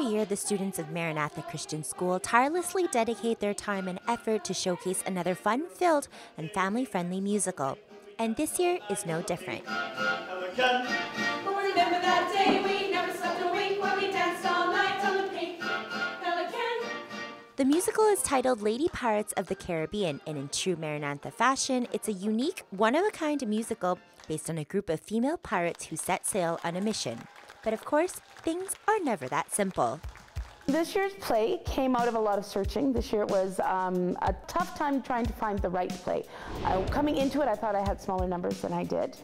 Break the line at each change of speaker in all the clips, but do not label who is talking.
year, the students of Maranatha Christian School tirelessly dedicate their time and effort to showcase another fun-filled and family-friendly musical. And this year is no different. The musical is titled Lady Pirates of the Caribbean, and in true Maranatha fashion, it's a unique, one-of-a-kind musical based on a group of female pirates who set sail on a mission. But of course, things are never that simple.
This year's play came out of a lot of searching. This year it was a tough time trying to find the right play. Coming into it, I thought I had smaller numbers than I did.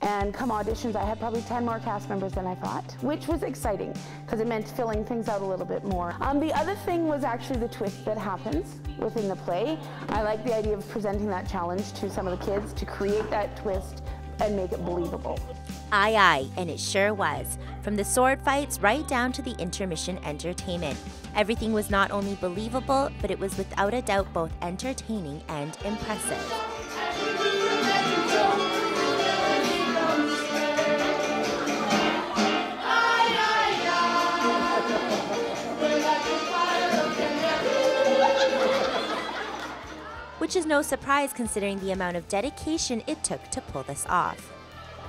And come auditions, I had probably 10 more cast members than I thought, which was exciting because it meant filling things out a little bit more. The other thing was actually the twist that happens within the play. I like the idea of presenting that challenge to some of the kids to create that twist and make it believable.
Aye, aye, and it sure was. From the sword fights right down to the intermission entertainment. Everything was not only believable, but it was without a doubt both entertaining and impressive. Which is no surprise considering the amount of dedication it took to pull this off.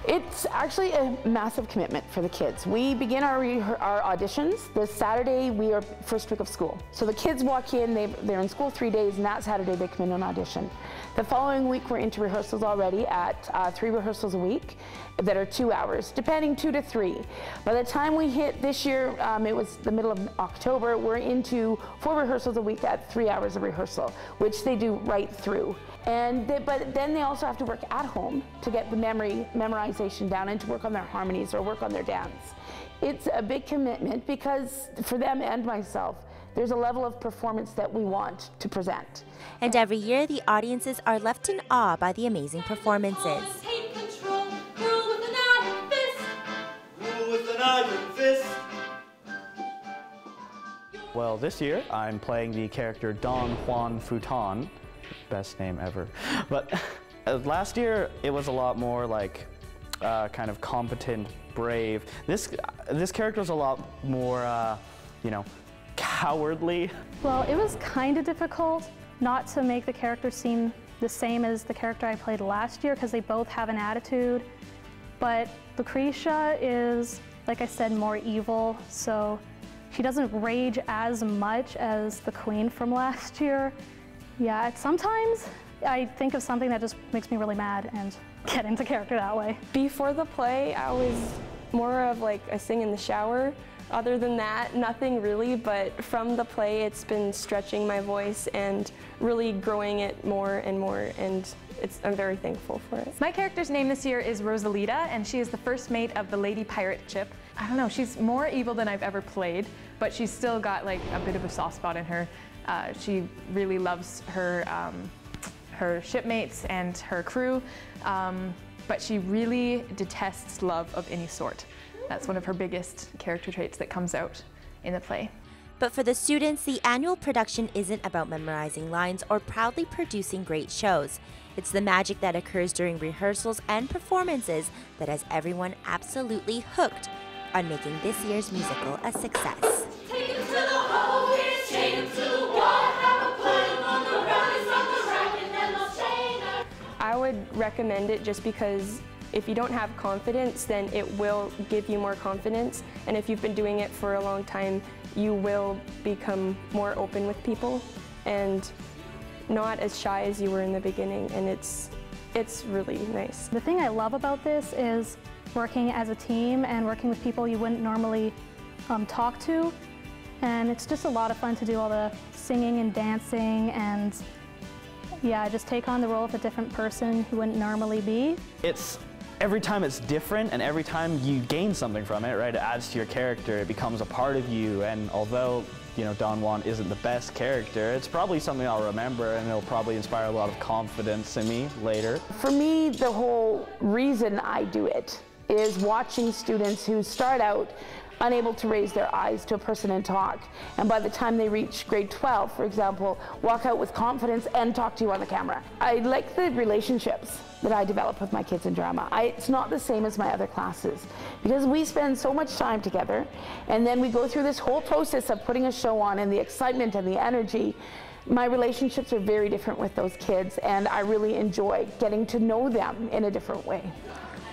It's actually a massive commitment for the kids. We begin our auditions this Saturday. We are first week of school. So the kids walk in, they're in school 3 days, and that Saturday they come in and audition. The following week we're into rehearsals already at 3 rehearsals a week that are 2 hours, depending 2 to 3. By the time we hit this year, it was the middle of October, we're into 4 rehearsals a week at 3 hours of rehearsal, which they do right through. But then they also have to work at home to get the memorization down and to work on their harmonies or work on their dance. It's a big commitment because for them and myself, there's a level of performance that we want to present.
And every year, the audiences are left in awe by the amazing performances.
Well, this year I'm playing the character Don Juan Futon. Best name ever. But last year it was a lot more like kind of competent, brave. This character was a lot more, you know, cowardly.
Well, it was kind of difficult not to make the character seem the same as the character I played last year because they both have an attitude. But Lucretia is, like I said, more evil, so she doesn't rage as much as the Queen from last year. Yeah, sometimes I think of something that just makes me really mad and get into character that way.
Before the play, I was more of like I sing in the shower. Other than that, nothing really, but from the play, it's been stretching my voice and really growing it more and more, and I'm very thankful for it.
My character's name this year is Rosalita, and she is the first mate of the Lady Pirate ship. I don't know, she's more evil than I've ever played, but she's still got like a bit of a soft spot in her. She really loves her shipmates and her crew, but she really detests love of any sort. That's one of her biggest character traits that comes out in the play.
But for the students, the annual production isn't about memorizing lines or proudly producing great shows. It's the magic that occurs during rehearsals and performances that has everyone absolutely hooked on making this year's musical a success.
Take him to the hole, chain him to the wall, have a put him on the rack, it's on the rack, and then they'll chain her.
I would recommend it just because if you don't have confidence, then it will give you more confidence. And if you've been doing it for a long time, you will become more open with people and not as shy as you were in the beginning. And it's really nice.
The thing I love about this is working as a team and working with people you wouldn't normally talk to. And it's just a lot of fun to do all the singing and dancing and yeah, just take on the role of a different person who wouldn't normally be.
Every time it's different and every time you gain something from it, right, it adds to your character, it becomes a part of you, and although, you know, Don Juan isn't the best character, it's probably something I'll remember and it'll probably inspire a lot of confidence in me later.
For me, the whole reason I do it is watching students who start out unable to raise their eyes to a person and talk. And by the time they reach grade 12, for example, walk out with confidence and talk to you on the camera. I like the relationships that I develop with my kids in drama. It's not the same as my other classes because we spend so much time together, and then we go through this whole process of putting a show on and the excitement and the energy. My relationships are very different with those kids, and I really enjoy getting to know them in a different way.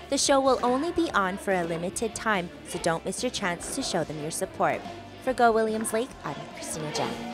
The show will only be on for a limited time, so don't miss your chance to show them your support. For Go Williams Lake, I'm Christina Jen.